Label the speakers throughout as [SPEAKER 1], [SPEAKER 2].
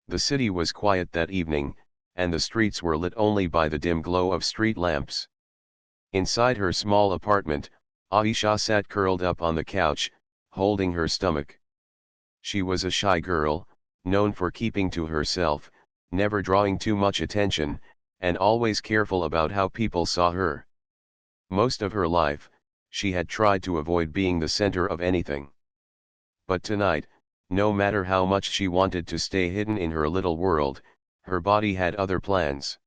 [SPEAKER 1] The city was quiet that evening, and the streets were lit only by the dim glow of street lamps. Inside her small apartment, Aisha sat curled up on the couch, holding her stomach. She was a shy girl, known for keeping to herself, never drawing too much attention, and always careful about how people saw her. Most of her life, she had tried to avoid being the center of anything. But tonight, no matter how much she wanted to stay hidden in her little world, her body had other plans.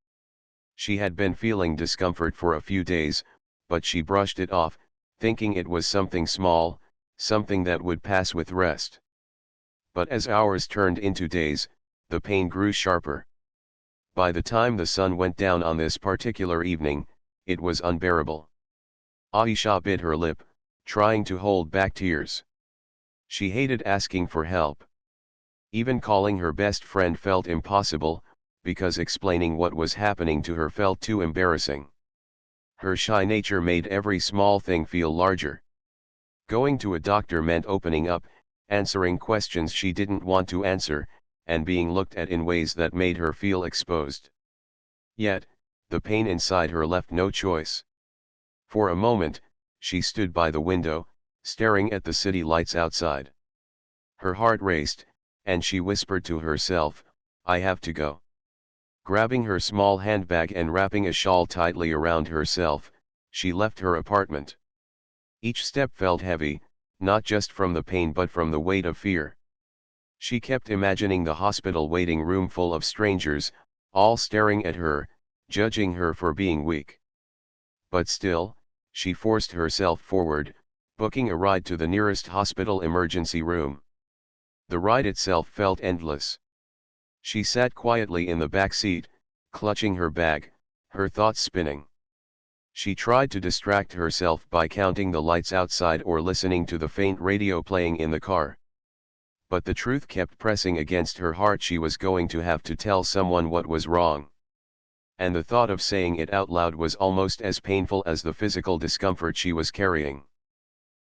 [SPEAKER 1] She had been feeling discomfort for a few days, but she brushed it off, thinking it was something small, something that would pass with rest. But as hours turned into days, the pain grew sharper. By the time the sun went down on this particular evening, it was unbearable. Aisha bit her lip, trying to hold back tears. She hated asking for help. Even calling her best friend felt impossible, because explaining what was happening to her felt too embarrassing. Her shy nature made every small thing feel larger. Going to a doctor meant opening up, answering questions she didn't want to answer, and being looked at in ways that made her feel exposed. Yet, the pain inside her left no choice. For a moment, she stood by the window, staring at the city lights outside. Her heart raced, and she whispered to herself, "I have to go." Grabbing her small handbag and wrapping a shawl tightly around herself, she left her apartment. Each step felt heavy, not just from the pain but from the weight of fear. She kept imagining the hospital waiting room full of strangers, all staring at her, judging her for being weak. But still, she forced herself forward, booking a ride to the nearest hospital emergency room. The ride itself felt endless. She sat quietly in the back seat, clutching her bag, her thoughts spinning. She tried to distract herself by counting the lights outside or listening to the faint radio playing in the car. But the truth kept pressing against her heart. She was going to have to tell someone what was wrong. And the thought of saying it out loud was almost as painful as the physical discomfort she was carrying.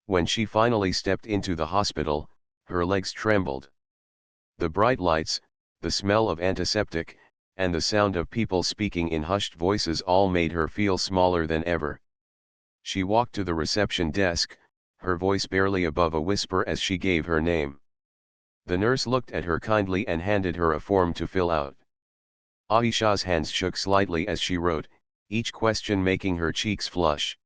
[SPEAKER 1] When she finally stepped into the hospital, her legs trembled. The bright lights, the smell of antiseptic, and the sound of people speaking in hushed voices all made her feel smaller than ever. She walked to the reception desk, her voice barely above a whisper as she gave her name. The nurse looked at her kindly and handed her a form to fill out. Aisha's hands shook slightly as she wrote, each question making her cheeks flush.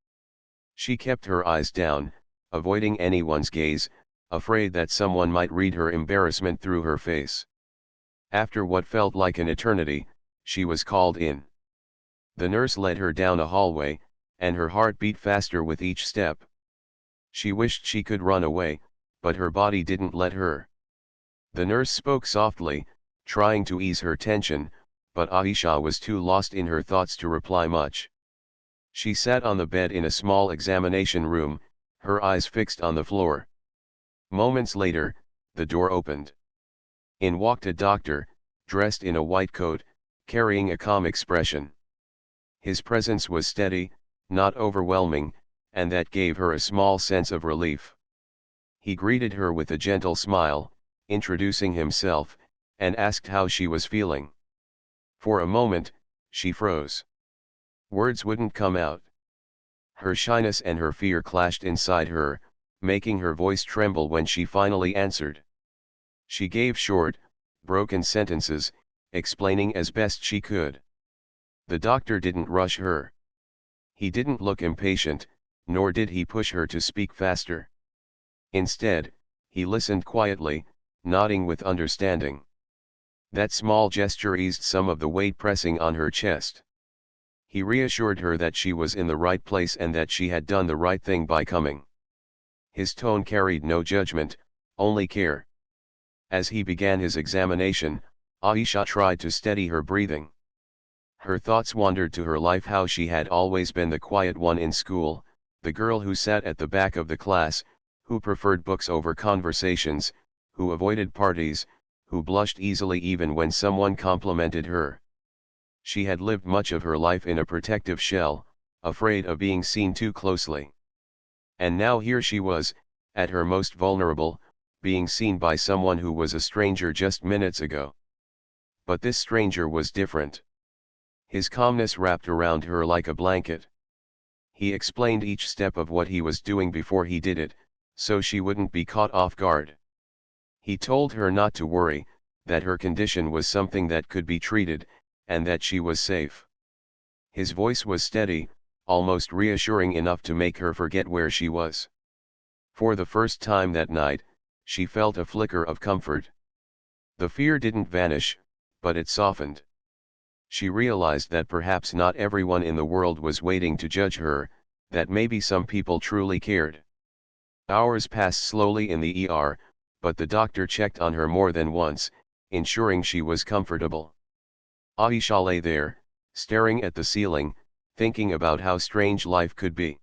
[SPEAKER 1] She kept her eyes down, avoiding anyone's gaze, afraid that someone might read her embarrassment through her face. After what felt like an eternity, she was called in. The nurse led her down a hallway, and her heart beat faster with each step. She wished she could run away, but her body didn't let her. The nurse spoke softly, trying to ease her tension, but Aisha was too lost in her thoughts to reply much. She sat on the bed in a small examination room, her eyes fixed on the floor. Moments later, the door opened. In walked a doctor, dressed in a white coat, carrying a calm expression. His presence was steady, not overwhelming, and that gave her a small sense of relief. He greeted her with a gentle smile, introducing himself, and asked how she was feeling. For a moment, she froze. Words wouldn't come out. Her shyness and her fear clashed inside her, making her voice tremble when she finally answered. She gave short, broken sentences, explaining as best she could. The doctor didn't rush her. He didn't look impatient, nor did he push her to speak faster. Instead, he listened quietly, nodding with understanding. That small gesture eased some of the weight pressing on her chest. He reassured her that she was in the right place and that she had done the right thing by coming. His tone carried no judgment, only care. As he began his examination, Aisha tried to steady her breathing. Her thoughts wandered to her life, how she had always been the quiet one in school, the girl who sat at the back of the class, who preferred books over conversations, who avoided parties, who blushed easily even when someone complimented her. She had lived much of her life in a protective shell, afraid of being seen too closely. And now here she was, at her most vulnerable, being seen by someone who was a stranger just minutes ago. But this stranger was different. His calmness wrapped around her like a blanket. He explained each step of what he was doing before he did it, so she wouldn't be caught off guard. He told her not to worry, that her condition was something that could be treated, and that she was safe. His voice was steady, almost reassuring enough to make her forget where she was. For the first time that night, she felt a flicker of comfort. The fear didn't vanish, but it softened. She realized that perhaps not everyone in the world was waiting to judge her, that maybe some people truly cared. Hours passed slowly in the ER, but the doctor checked on her more than once, ensuring she was comfortable. Aisha lay there, staring at the ceiling, thinking about how strange life could be.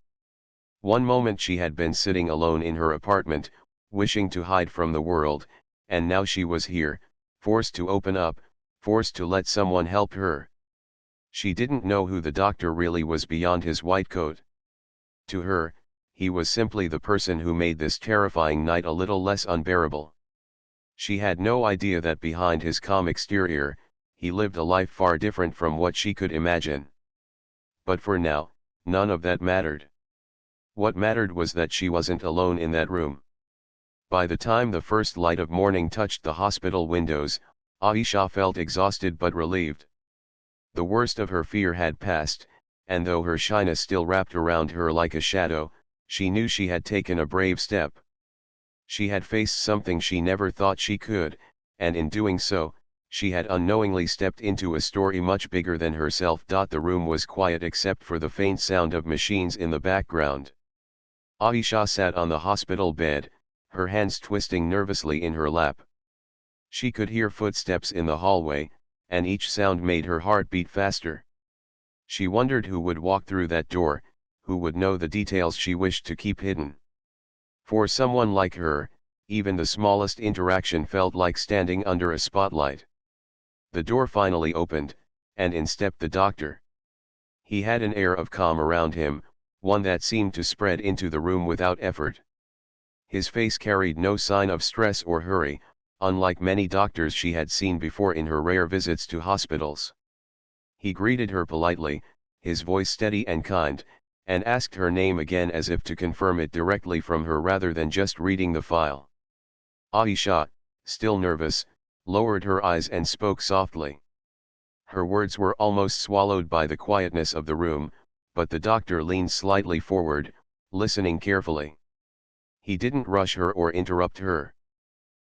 [SPEAKER 1] One moment she had been sitting alone in her apartment, wishing to hide from the world, and now she was here, forced to open up, forced to let someone help her. She didn't know who the doctor really was beyond his white coat. To her, he was simply the person who made this terrifying night a little less unbearable. She had no idea that behind his calm exterior, he lived a life far different from what she could imagine. But for now, none of that mattered. What mattered was that she wasn't alone in that room. By the time the first light of morning touched the hospital windows, Aisha felt exhausted but relieved. The worst of her fear had passed, and though her shyness still wrapped around her like a shadow, she knew she had taken a brave step. She had faced something she never thought she could, and in doing so, she had unknowingly stepped into a story much bigger than herself. The room was quiet except for the faint sound of machines in the background. Aisha sat on the hospital bed, her hands twisting nervously in her lap. She could hear footsteps in the hallway, and each sound made her heart beat faster. She wondered who would walk through that door, who would know the details she wished to keep hidden. For someone like her, even the smallest interaction felt like standing under a spotlight. The door finally opened, and in stepped the doctor. He had an air of calm around him, one that seemed to spread into the room without effort. His face carried no sign of stress or hurry, unlike many doctors she had seen before in her rare visits to hospitals. He greeted her politely, his voice steady and kind, and asked her name again as if to confirm it directly from her rather than just reading the file. Aisha, still nervous, lowered her eyes and spoke softly. Her words were almost swallowed by the quietness of the room, but the doctor leaned slightly forward, listening carefully. He didn't rush her or interrupt her.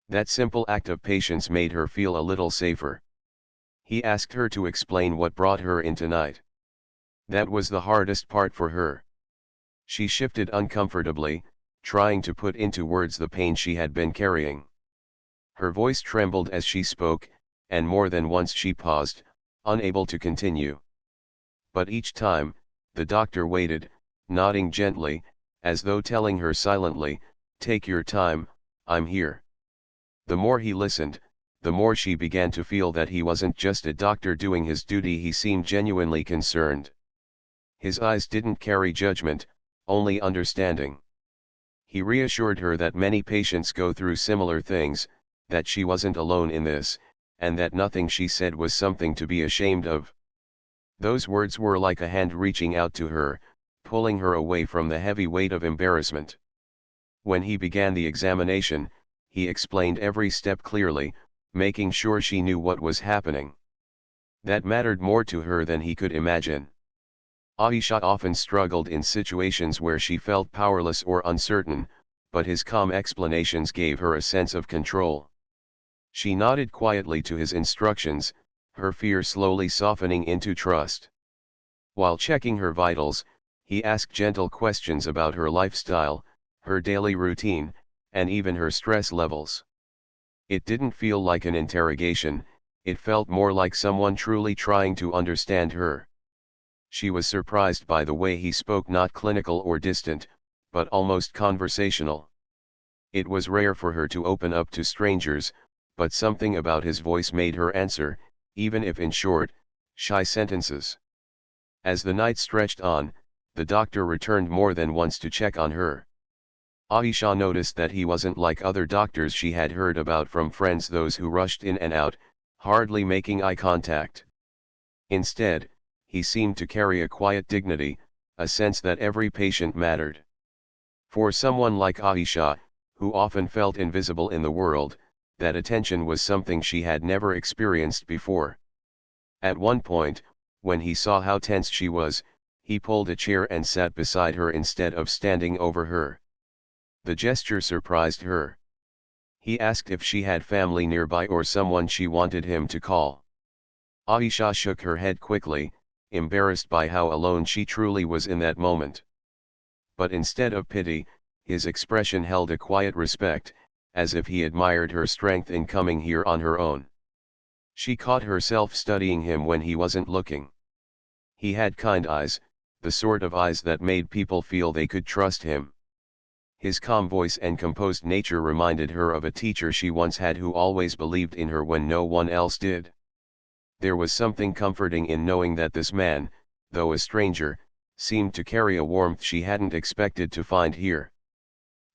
[SPEAKER 1] That simple act of patience made her feel a little safer. He asked her to explain what brought her in tonight. That was the hardest part for her. She shifted uncomfortably, trying to put into words the pain she had been carrying. Her voice trembled as she spoke, and more than once she paused, unable to continue. But each time, the doctor waited, nodding gently, as though telling her silently, "Take your time, I'm here." The more he listened, the more she began to feel that he wasn't just a doctor doing his duty, he seemed genuinely concerned. His eyes didn't carry judgment, only understanding. He reassured her that many patients go through similar things, that she wasn't alone in this, and that nothing she said was something to be ashamed of. Those words were like a hand reaching out to her, pulling her away from the heavy weight of embarrassment. When he began the examination, he explained every step clearly, making sure she knew what was happening. That mattered more to her than he could imagine. Aisha often struggled in situations where she felt powerless or uncertain, but his calm explanations gave her a sense of control. She nodded quietly to his instructions, her fear slowly softening into trust. While checking her vitals, he asked gentle questions about her lifestyle, her daily routine, and even her stress levels. It didn't feel like an interrogation, it felt more like someone truly trying to understand her. She was surprised by the way he spoke, not clinical or distant, but almost conversational. It was rare for her to open up to strangers, but something about his voice made her answer, even if in short, shy sentences. As the night stretched on, the doctor returned more than once to check on her. Aisha noticed that he wasn't like other doctors she had heard about from friends, those who rushed in and out, hardly making eye contact. Instead, he seemed to carry a quiet dignity, a sense that every patient mattered. For someone like Aisha, who often felt invisible in the world, that attention was something she had never experienced before. At one point, when he saw how tense she was, he pulled a chair and sat beside her instead of standing over her. The gesture surprised her. He asked if she had family nearby or someone she wanted him to call. Aisha shook her head quickly, embarrassed by how alone she truly was in that moment. But instead of pity, his expression held a quiet respect, as if he admired her strength in coming here on her own. She caught herself studying him when he wasn't looking. He had kind eyes, the sort of eyes that made people feel they could trust him. His calm voice and composed nature reminded her of a teacher she once had who always believed in her when no one else did. There was something comforting in knowing that this man, though a stranger, seemed to carry a warmth she hadn't expected to find here.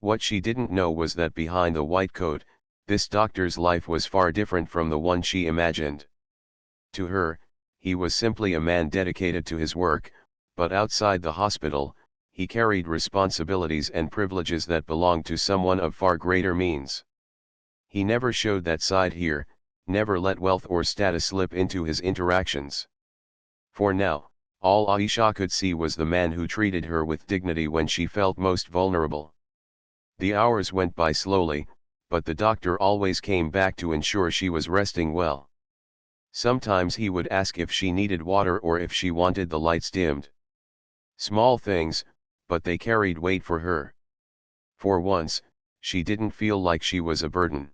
[SPEAKER 1] What she didn't know was that behind the white coat, this doctor's life was far different from the one she imagined. To her, he was simply a man dedicated to his work, but outside the hospital, he carried responsibilities and privileges that belonged to someone of far greater means. He never showed that side here, never let wealth or status slip into his interactions. For now, all Aisha could see was the man who treated her with dignity when she felt most vulnerable. The hours went by slowly, but the doctor always came back to ensure she was resting well. Sometimes he would ask if she needed water or if she wanted the lights dimmed. Small things, but they carried weight for her. For once, she didn't feel like she was a burden.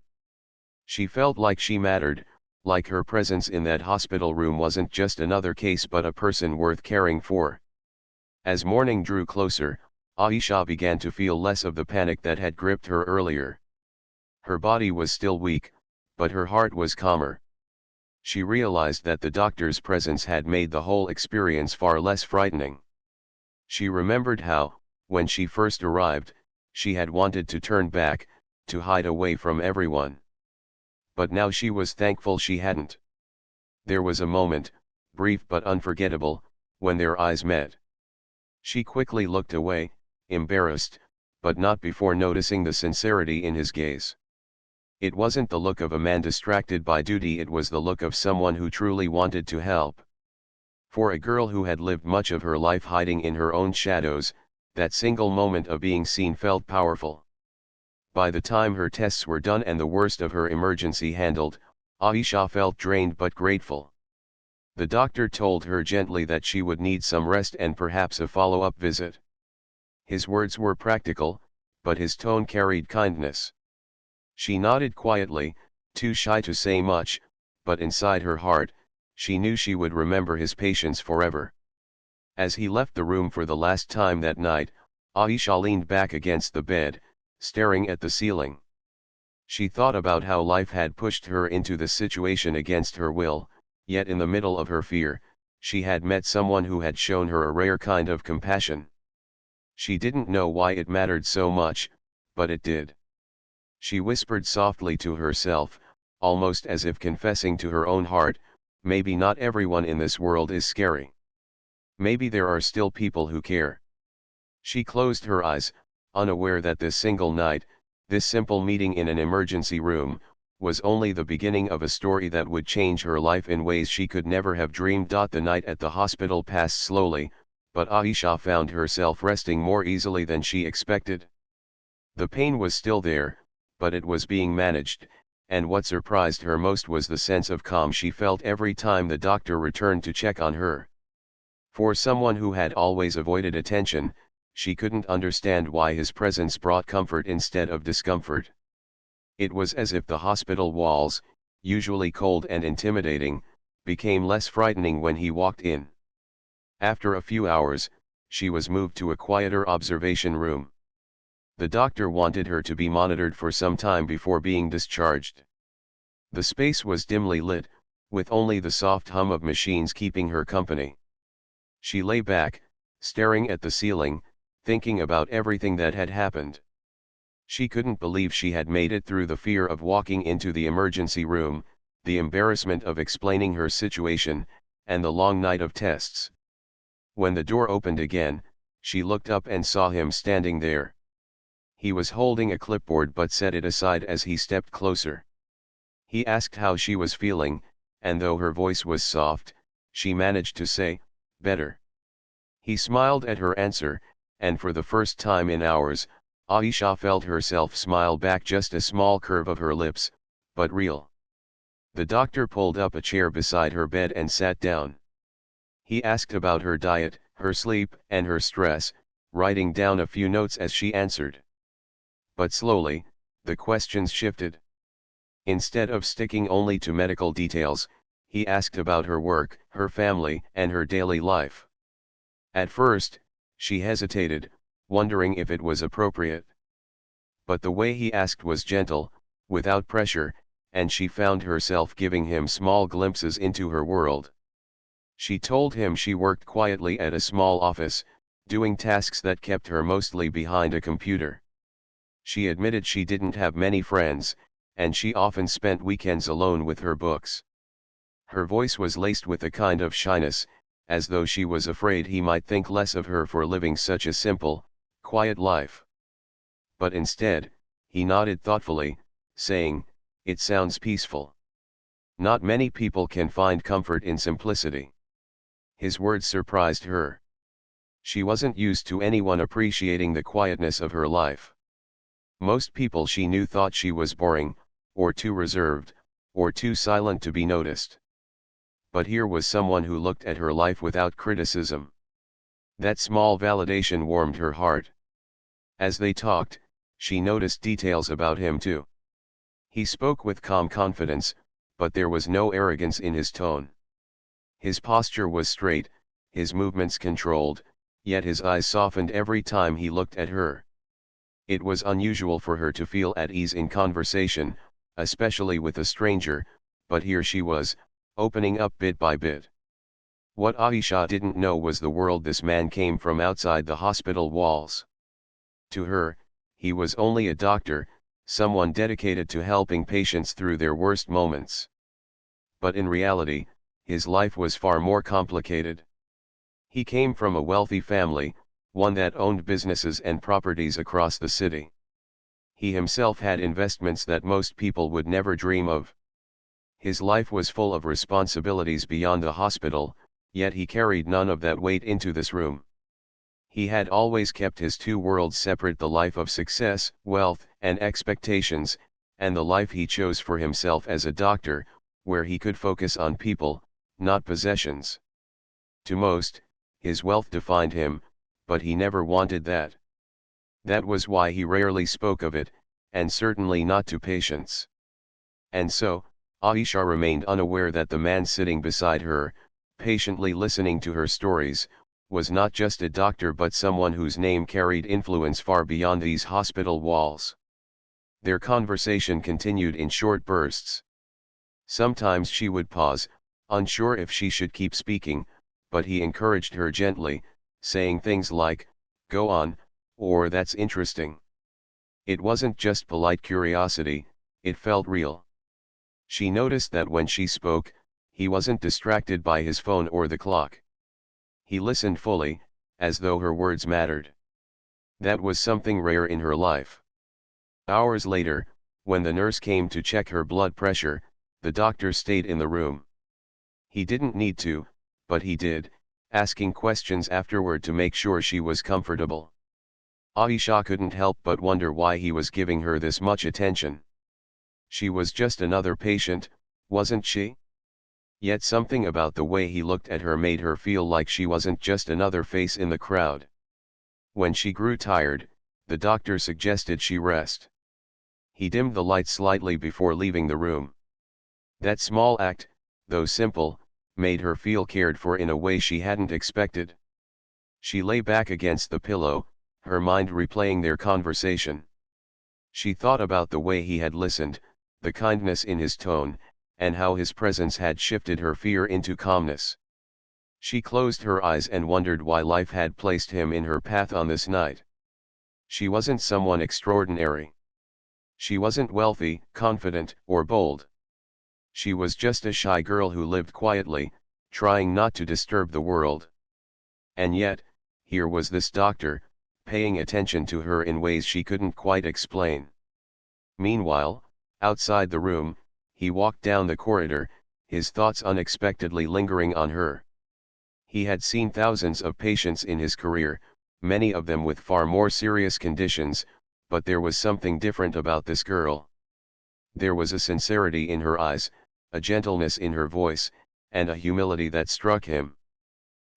[SPEAKER 1] She felt like she mattered, like her presence in that hospital room wasn't just another case but a person worth caring for. As morning drew closer, Aisha began to feel less of the panic that had gripped her earlier. Her body was still weak, but her heart was calmer. She realized that the doctor's presence had made the whole experience far less frightening. She remembered how, when she first arrived, she had wanted to turn back, to hide away from everyone. But now she was thankful she hadn't. There was a moment, brief but unforgettable, when their eyes met. She quickly looked away, embarrassed, but not before noticing the sincerity in his gaze. It wasn't the look of a man distracted by duty, it was the look of someone who truly wanted to help. For a girl who had lived much of her life hiding in her own shadows, that single moment of being seen felt powerful. By the time her tests were done and the worst of her emergency handled, Aisha felt drained but grateful. The doctor told her gently that she would need some rest and perhaps a follow-up visit. His words were practical, but his tone carried kindness. She nodded quietly, too shy to say much, but inside her heart, she knew she would remember his patience forever. As he left the room for the last time that night, Aisha leaned back against the bed, staring at the ceiling. She thought about how life had pushed her into the situation against her will, yet in the middle of her fear, she had met someone who had shown her a rare kind of compassion. She didn't know why it mattered so much, but it did. She whispered softly to herself, almost as if confessing to her own heart, maybe not everyone in this world is scary. Maybe there are still people who care. She closed her eyes, unaware that this single night, this simple meeting in an emergency room, was only the beginning of a story that would change her life in ways she could never have dreamed. The night at the hospital passed slowly, but Aisha found herself resting more easily than she expected. The pain was still there, but it was being managed, and what surprised her most was the sense of calm she felt every time the doctor returned to check on her. For someone who had always avoided attention, she couldn't understand why his presence brought comfort instead of discomfort. It was as if the hospital walls, usually cold and intimidating, became less frightening when he walked in. After a few hours, she was moved to a quieter observation room. The doctor wanted her to be monitored for some time before being discharged. The space was dimly lit, with only the soft hum of machines keeping her company. She lay back, staring at the ceiling, thinking about everything that had happened. She couldn't believe she had made it through the fear of walking into the emergency room, the embarrassment of explaining her situation, and the long night of tests. When the door opened again, she looked up and saw him standing there. He was holding a clipboard but set it aside as he stepped closer. He asked how she was feeling, and though her voice was soft, she managed to say, "Better." He smiled at her answer, and for the first time in hours, Aisha felt herself smile back, just a small curve of her lips, but real. The doctor pulled up a chair beside her bed and sat down. He asked about her diet, her sleep, and her stress, writing down a few notes as she answered. But slowly, the questions shifted. Instead of sticking only to medical details, he asked about her work, her family, and her daily life. At first, she hesitated, wondering if it was appropriate. But the way he asked was gentle, without pressure, and she found herself giving him small glimpses into her world. She told him she worked quietly at a small office, doing tasks that kept her mostly behind a computer. She admitted she didn't have many friends, and she often spent weekends alone with her books. Her voice was laced with a kind of shyness, as though she was afraid he might think less of her for living such a simple, quiet life. But instead, he nodded thoughtfully, saying, "It sounds peaceful." Not many people can find comfort in simplicity. His words surprised her. She wasn't used to anyone appreciating the quietness of her life. Most people she knew thought she was boring, or too reserved, or too silent to be noticed. But here was someone who looked at her life without criticism. That small validation warmed her heart. As they talked, she noticed details about him too. He spoke with calm confidence, but there was no arrogance in his tone. His posture was straight, his movements controlled, yet his eyes softened every time he looked at her. It was unusual for her to feel at ease in conversation, especially with a stranger, but here she was, opening up bit by bit. What Aisha didn't know was the world this man came from outside the hospital walls. To her, he was only a doctor, someone dedicated to helping patients through their worst moments. But in reality, his life was far more complicated. He came from a wealthy family, one that owned businesses and properties across the city. He himself had investments that most people would never dream of. His life was full of responsibilities beyond the hospital, yet he carried none of that weight into this room. He had always kept his two worlds separate: the life of success, wealth, and expectations, and the life he chose for himself as a doctor, where he could focus on people, not possessions. To most, his wealth defined him, but he never wanted that. That was why he rarely spoke of it, and certainly not to patients. And so, Aisha remained unaware that the man sitting beside her, patiently listening to her stories, was not just a doctor but someone whose name carried influence far beyond these hospital walls. Their conversation continued in short bursts. Sometimes she would pause, unsure if she should keep speaking, but he encouraged her gently, saying things like, "Go on," or "That's interesting." It wasn't just polite curiosity, it felt real. She noticed that when she spoke, he wasn't distracted by his phone or the clock. He listened fully, as though her words mattered. That was something rare in her life. Hours later, when the nurse came to check her blood pressure, the doctor stayed in the room. He didn't need to, but he did, asking questions afterward to make sure she was comfortable. Aisha couldn't help but wonder why he was giving her this much attention. She was just another patient, wasn't she? Yet something about the way he looked at her made her feel like she wasn't just another face in the crowd. When she grew tired, the doctor suggested she rest. He dimmed the light slightly before leaving the room. That small act, though simple, made her feel cared for in a way she hadn't expected. She lay back against the pillow, her mind replaying their conversation. She thought about the way he had listened, the kindness in his tone, and how his presence had shifted her fear into calmness. She closed her eyes and wondered why life had placed him in her path on this night. She wasn't someone extraordinary. She wasn't wealthy, confident, or bold. She was just a shy girl who lived quietly, trying not to disturb the world. And yet, here was this doctor, paying attention to her in ways she couldn't quite explain. Meanwhile, outside the room, he walked down the corridor, his thoughts unexpectedly lingering on her. He had seen thousands of patients in his career, many of them with far more serious conditions, but there was something different about this girl. There was a sincerity in her eyes, a gentleness in her voice, and a humility that struck him.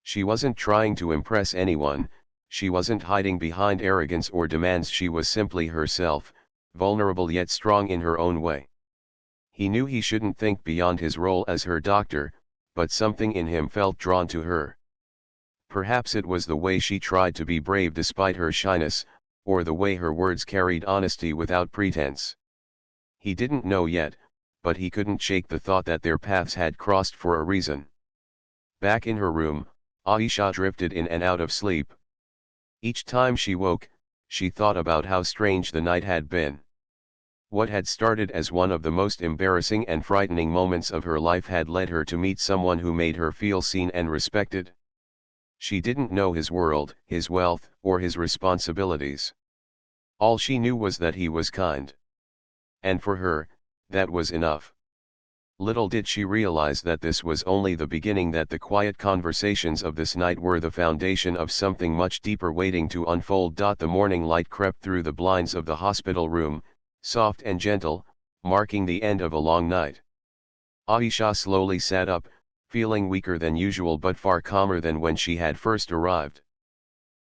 [SPEAKER 1] She wasn't trying to impress anyone, she wasn't hiding behind arrogance or demands, she was simply herself, vulnerable yet strong in her own way. He knew he shouldn't think beyond his role as her doctor, but something in him felt drawn to her. Perhaps it was the way she tried to be brave despite her shyness, or the way her words carried honesty without pretense. He didn't know yet, but he couldn't shake the thought that their paths had crossed for a reason. Back in her room, Aisha drifted in and out of sleep. Each time she woke, she thought about how strange the night had been. What had started as one of the most embarrassing and frightening moments of her life had led her to meet someone who made her feel seen and respected. She didn't know his world, his wealth, or his responsibilities. All she knew was that he was kind. And for her, that was enough. Little did she realize that this was only the beginning, that the quiet conversations of this night were the foundation of something much deeper waiting to unfold. The morning light crept through the blinds of the hospital room, soft and gentle, marking the end of a long night. Aisha slowly sat up, feeling weaker than usual but far calmer than when she had first arrived.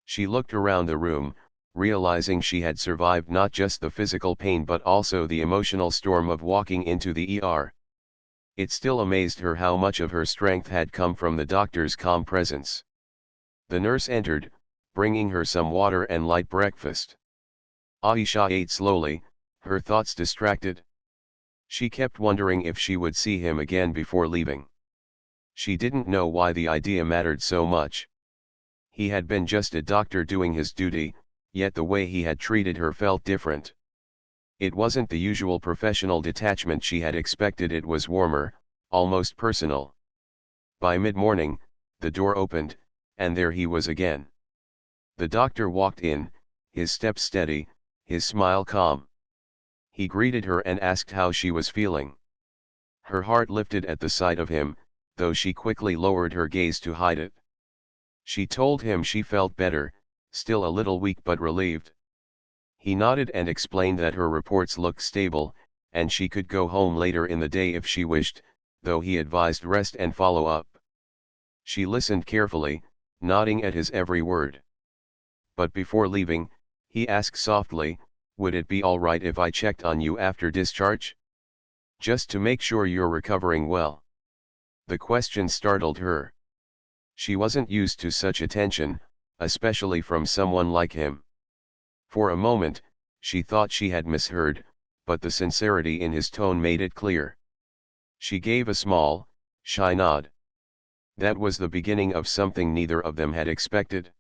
[SPEAKER 1] She looked around the room, realizing she had survived not just the physical pain but also the emotional storm of walking into the ER. It still amazed her how much of her strength had come from the doctor's calm presence. The nurse entered, bringing her some water and light breakfast. Aisha ate slowly, her thoughts distracted. She kept wondering if she would see him again before leaving. She didn't know why the idea mattered so much. He had been just a doctor doing his duty, yet the way he had treated her felt different. It wasn't the usual professional detachment she had expected, it was warmer, almost personal. By mid-morning, the door opened, and there he was again. The doctor walked in, his step steady, his smile calm. He greeted her and asked how she was feeling. Her heart lifted at the sight of him, though she quickly lowered her gaze to hide it. She told him she felt better, still a little weak but relieved. He nodded and explained that her reports looked stable, and she could go home later in the day if she wished, though he advised rest and follow-up. She listened carefully, nodding at his every word. But before leaving, he asked softly, "Would it be all right if I checked on you after discharge? Just to make sure you're recovering well." The question startled her. She wasn't used to such attention, especially from someone like him. For a moment, she thought she had misheard, but the sincerity in his tone made it clear. She gave a small, shy nod. That was the beginning of something neither of them had expected.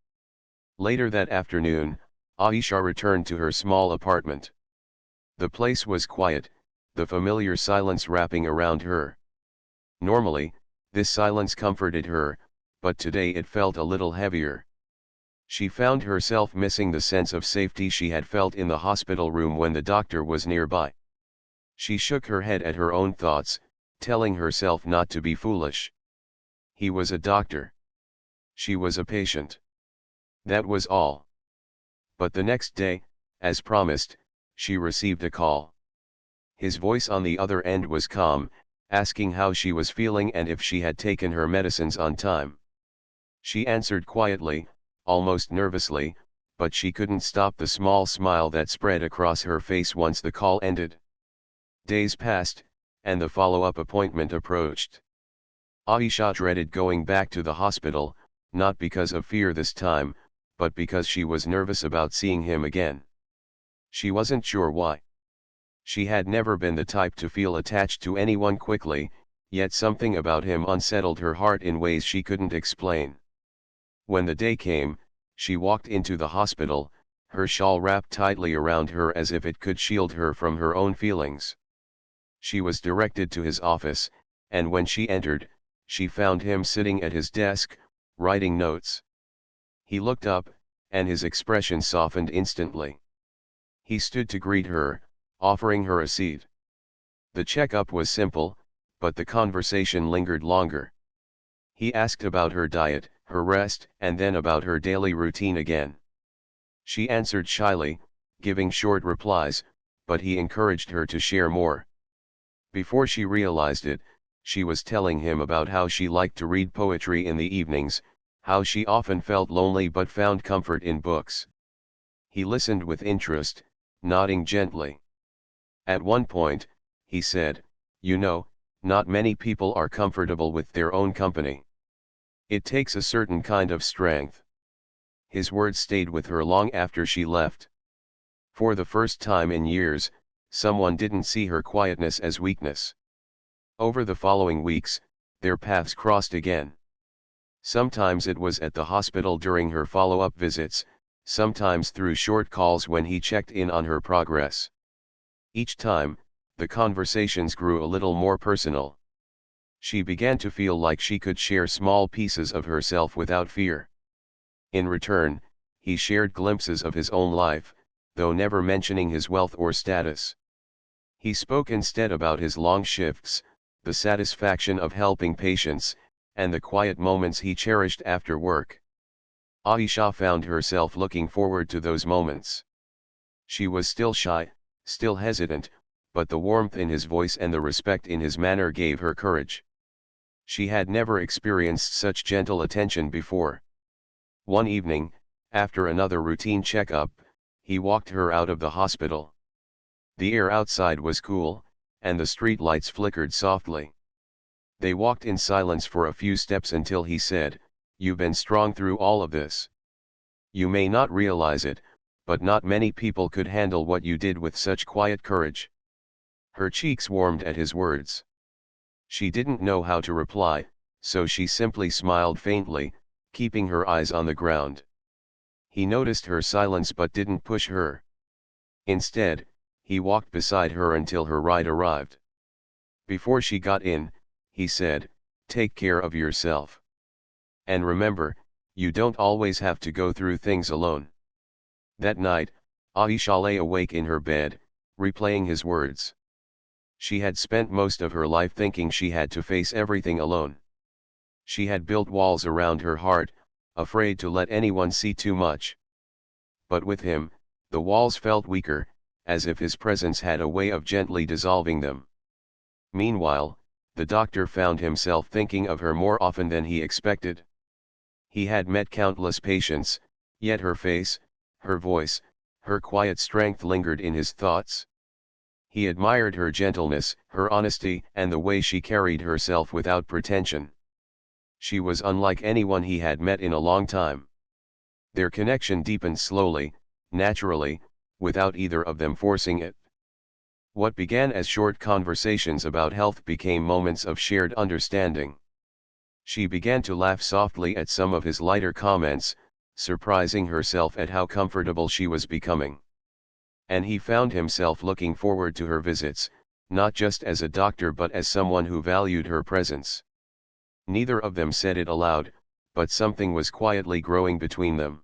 [SPEAKER 1] Later that afternoon, Aisha returned to her small apartment. The place was quiet, the familiar silence wrapping around her. Normally, this silence comforted her, but today it felt a little heavier. She found herself missing the sense of safety she had felt in the hospital room when the doctor was nearby. She shook her head at her own thoughts, telling herself not to be foolish. He was a doctor. She was a patient. That was all. But the next day, as promised, she received a call. His voice on the other end was calm, asking how she was feeling and if she had taken her medicines on time. She answered quietly, almost nervously, but she couldn't stop the small smile that spread across her face once the call ended. Days passed, and the follow-up appointment approached. Aisha dreaded going back to the hospital, not because of fear this time, but because she was nervous about seeing him again. She wasn't sure why. She had never been the type to feel attached to anyone quickly, yet something about him unsettled her heart in ways she couldn't explain. When the day came, she walked into the hospital, her shawl wrapped tightly around her as if it could shield her from her own feelings. She was directed to his office, and when she entered, she found him sitting at his desk, writing notes. He looked up, and his expression softened instantly. He stood to greet her, offering her a seat. The checkup was simple, but the conversation lingered longer. He asked about her diet, her rest, and then about her daily routine again. She answered shyly, giving short replies, but he encouraged her to share more. Before she realized it, she was telling him about how she liked to read poetry in the evenings, how she often felt lonely but found comfort in books. He listened with interest, nodding gently. At one point, he said, "You know, not many people are comfortable with their own company. It takes a certain kind of strength." His words stayed with her long after she left. For the first time in years, someone didn't see her quietness as weakness. Over the following weeks, their paths crossed again. Sometimes it was at the hospital during her follow-up visits, sometimes through short calls when he checked in on her progress. Each time, the conversations grew a little more personal. She began to feel like she could share small pieces of herself without fear. In return, he shared glimpses of his own life, though never mentioning his wealth or status. He spoke instead about his long shifts, the satisfaction of helping patients, and the quiet moments he cherished after work. Aisha found herself looking forward to those moments. She was still shy, still hesitant, but the warmth in his voice and the respect in his manner gave her courage. She had never experienced such gentle attention before. One evening, after another routine checkup, he walked her out of the hospital. The air outside was cool, and the street lights flickered softly. They walked in silence for a few steps until he said, "You've been strong through all of this. You may not realize it, but not many people could handle what you did with such quiet courage." Her cheeks warmed at his words. She didn't know how to reply, so she simply smiled faintly, keeping her eyes on the ground. He noticed her silence but didn't push her. Instead, he walked beside her until her ride arrived. Before she got in, he said, "Take care of yourself. And remember, you don't always have to go through things alone." That night, Aisha lay awake in her bed, replaying his words. She had spent most of her life thinking she had to face everything alone. She had built walls around her heart, afraid to let anyone see too much. But with him, the walls felt weaker, as if his presence had a way of gently dissolving them. Meanwhile, the doctor found himself thinking of her more often than he expected. He had met countless patients, yet her face, her voice, her quiet strength lingered in his thoughts. He admired her gentleness, her honesty, and the way she carried herself without pretension. She was unlike anyone he had met in a long time. Their connection deepened slowly, naturally, without either of them forcing it. What began as short conversations about health became moments of shared understanding. She began to laugh softly at some of his lighter comments, surprising herself at how comfortable she was becoming. And he found himself looking forward to her visits, not just as a doctor but as someone who valued her presence. Neither of them said it aloud, but something was quietly growing between them.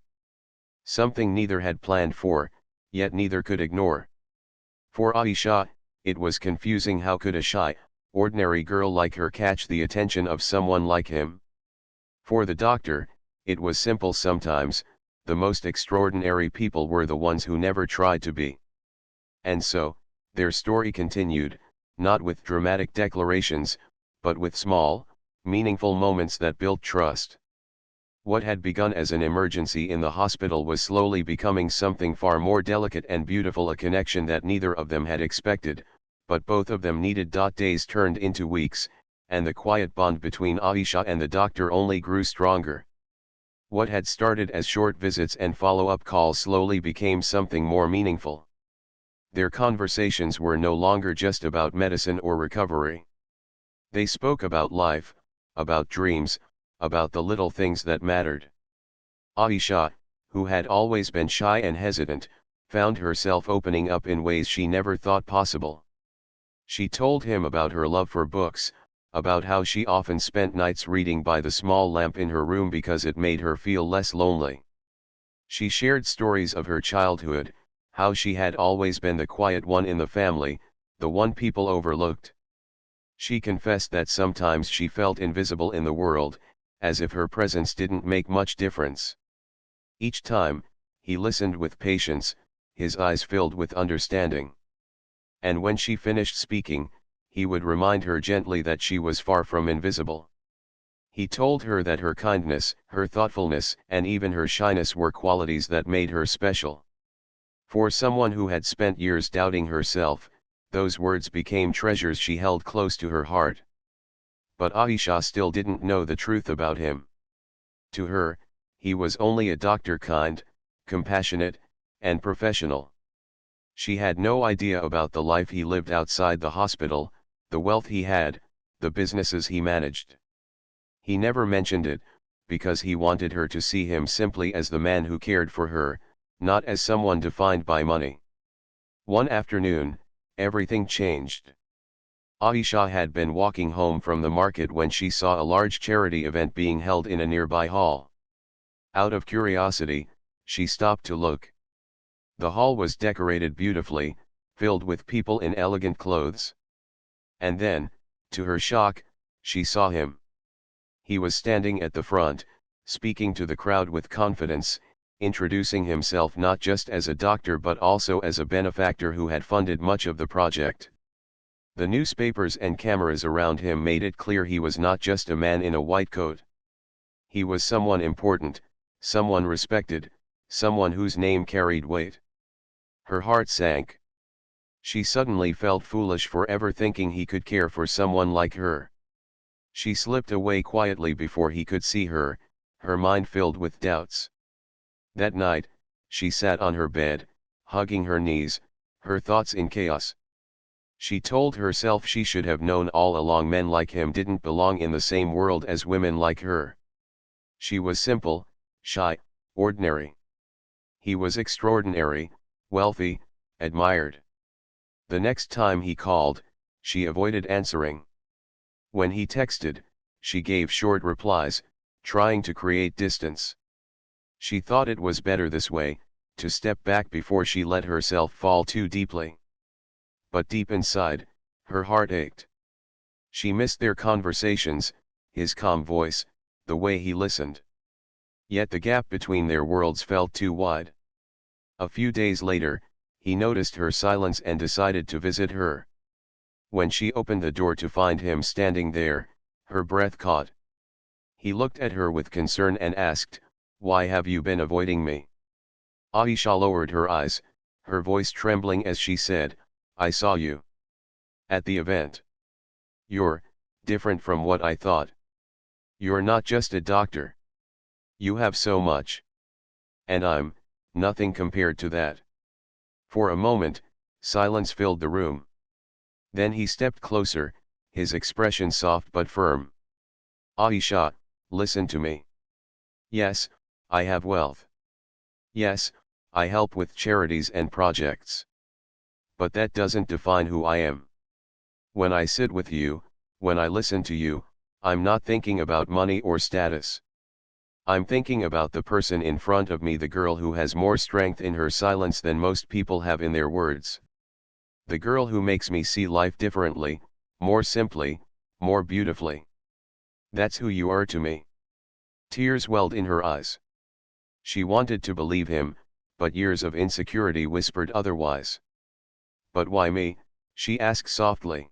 [SPEAKER 1] Something neither had planned for, yet neither could ignore. For Aisha, it was confusing. How could a shy, ordinary girl like her catch the attention of someone like him? For the doctor, it was simple. Sometimes, the most extraordinary people were the ones who never tried to be. And so, their story continued, not with dramatic declarations, but with small, meaningful moments that built trust. What had begun as an emergency in the hospital was slowly becoming something far more delicate and beautiful, a connection that neither of them had expected, but both of them needed. Days turned into weeks, and the quiet bond between Aisha and the doctor only grew stronger. What had started as short visits and follow-up calls slowly became something more meaningful. Their conversations were no longer just about medicine or recovery. They spoke about life, about dreams, about the little things that mattered. Aisha, who had always been shy and hesitant, found herself opening up in ways she never thought possible. She told him about her love for books, about how she often spent nights reading by the small lamp in her room because it made her feel less lonely. She shared stories of her childhood, how she had always been the quiet one in the family, the one people overlooked. She confessed that sometimes she felt invisible in the world, as if her presence didn't make much difference. Each time, he listened with patience, his eyes filled with understanding. And when she finished speaking, he would remind her gently that she was far from invisible. He told her that her kindness, her thoughtfulness, and even her shyness were qualities that made her special. For someone who had spent years doubting herself, those words became treasures she held close to her heart. But Aisha still didn't know the truth about him. To her, he was only a doctor, kind, compassionate, and professional. She had no idea about the life he lived outside the hospital, the wealth he had, the businesses he managed. He never mentioned it, because he wanted her to see him simply as the man who cared for her, not as someone defined by money. One afternoon, everything changed. Aisha had been walking home from the market when she saw a large charity event being held in a nearby hall. Out of curiosity, she stopped to look. The hall was decorated beautifully, filled with people in elegant clothes. And then, to her shock, she saw him. He was standing at the front, speaking to the crowd with confidence, introducing himself not just as a doctor but also as a benefactor who had funded much of the project. The newspapers and cameras around him made it clear he was not just a man in a white coat. He was someone important, someone respected, someone whose name carried weight. Her heart sank. She suddenly felt foolish for ever thinking he could care for someone like her. She slipped away quietly before he could see her, her mind filled with doubts. That night, she sat on her bed, hugging her knees, her thoughts in chaos. She told herself she should have known all along men like him didn't belong in the same world as women like her. She was simple, shy, ordinary. He was extraordinary, wealthy, admired. The next time he called, she avoided answering. When he texted, she gave short replies, trying to create distance. She thought it was better this way, to step back before she let herself fall too deeply. But deep inside, her heart ached. She missed their conversations, his calm voice, the way he listened. Yet the gap between their worlds felt too wide. A few days later, he noticed her silence and decided to visit her. When she opened the door to find him standing there, her breath caught. He looked at her with concern and asked, "Why have you been avoiding me?" Aisha lowered her eyes, her voice trembling as she said, "I saw you at the event. You're different from what I thought. You're not just a doctor. You have so much. And I'm nothing compared to that." For a moment, silence filled the room. Then he stepped closer, his expression soft but firm. "Aisha, listen to me. Yes, I have wealth. Yes, I help with charities and projects. But that doesn't define who I am. When I sit with you, when I listen to you, I'm not thinking about money or status. I'm thinking about the person in front of me, the girl who has more strength in her silence than most people have in their words. The girl who makes me see life differently, more simply, more beautifully. That's who you are to me." Tears welled in her eyes. She wanted to believe him, but years of insecurity whispered otherwise. "But why me?" she asked softly.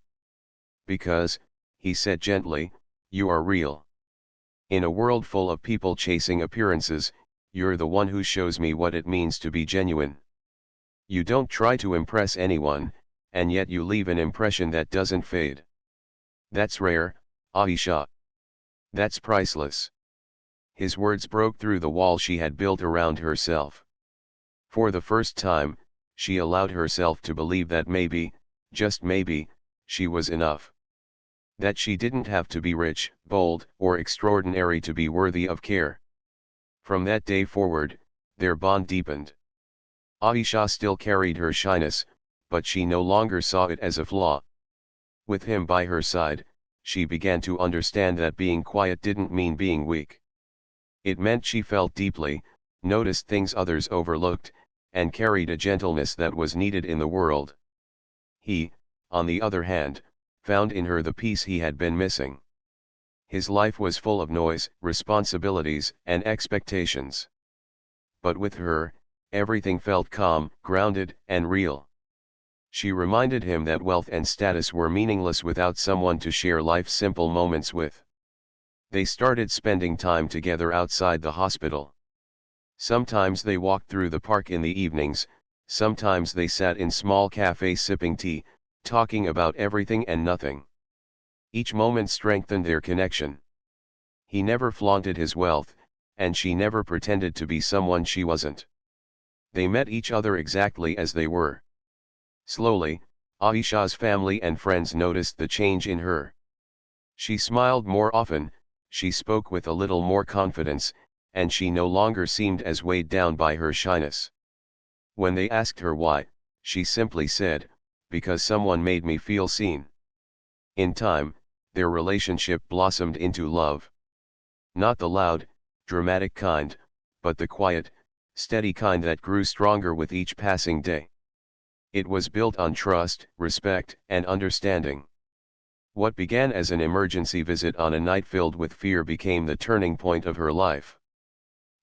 [SPEAKER 1] "Because," he said gently, "you are real. In a world full of people chasing appearances, you're the one who shows me what it means to be genuine. You don't try to impress anyone, and yet you leave an impression that doesn't fade. That's rare, Aisha. That's priceless." His words broke through the wall she had built around herself. For the first time, she allowed herself to believe that maybe, just maybe, she was enough. That she didn't have to be rich, bold, or extraordinary to be worthy of care. From that day forward, their bond deepened. Aisha still carried her shyness, but she no longer saw it as a flaw. With him by her side, she began to understand that being quiet didn't mean being weak. It meant she felt deeply, noticed things others overlooked, and carried a gentleness that was needed in the world. He, on the other hand, found in her the peace he had been missing. His life was full of noise, responsibilities, and expectations. But with her, everything felt calm, grounded, and real. She reminded him that wealth and status were meaningless without someone to share life's simple moments with. They started spending time together outside the hospital. Sometimes they walked through the park in the evenings, sometimes they sat in small cafes sipping tea, talking about everything and nothing. Each moment strengthened their connection. He never flaunted his wealth, and she never pretended to be someone she wasn't. They met each other exactly as they were. Slowly, Aisha's family and friends noticed the change in her. She smiled more often, she spoke with a little more confidence, and she no longer seemed as weighed down by her shyness. When they asked her why, she simply said, "Because someone made me feel seen." In time, their relationship blossomed into love. Not the loud, dramatic kind, but the quiet, steady kind that grew stronger with each passing day. It was built on trust, respect, and understanding. What began as an emergency visit on a night filled with fear became the turning point of her life.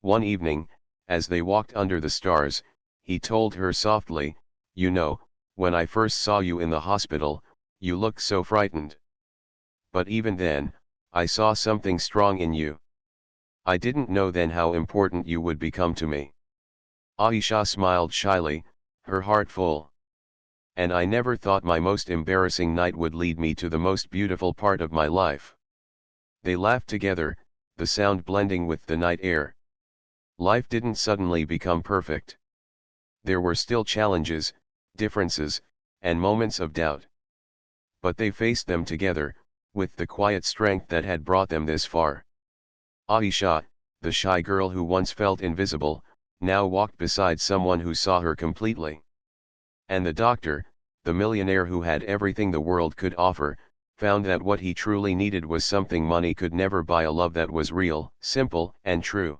[SPEAKER 1] One evening, as they walked under the stars, he told her softly, "You know, when I first saw you in the hospital, you looked so frightened. But even then, I saw something strong in you. I didn't know then how important you would become to me." Aisha smiled shyly, her heart full. "And I never thought my most embarrassing night would lead me to the most beautiful part of my life." They laughed together, the sound blending with the night air. Life didn't suddenly become perfect. There were still challenges, differences, and moments of doubt. But they faced them together, with the quiet strength that had brought them this far. Aisha, the shy girl who once felt invisible, now walked beside someone who saw her completely. And the doctor, the millionaire who had everything the world could offer, found that what he truly needed was something money could never buy: a love that was real, simple, and true.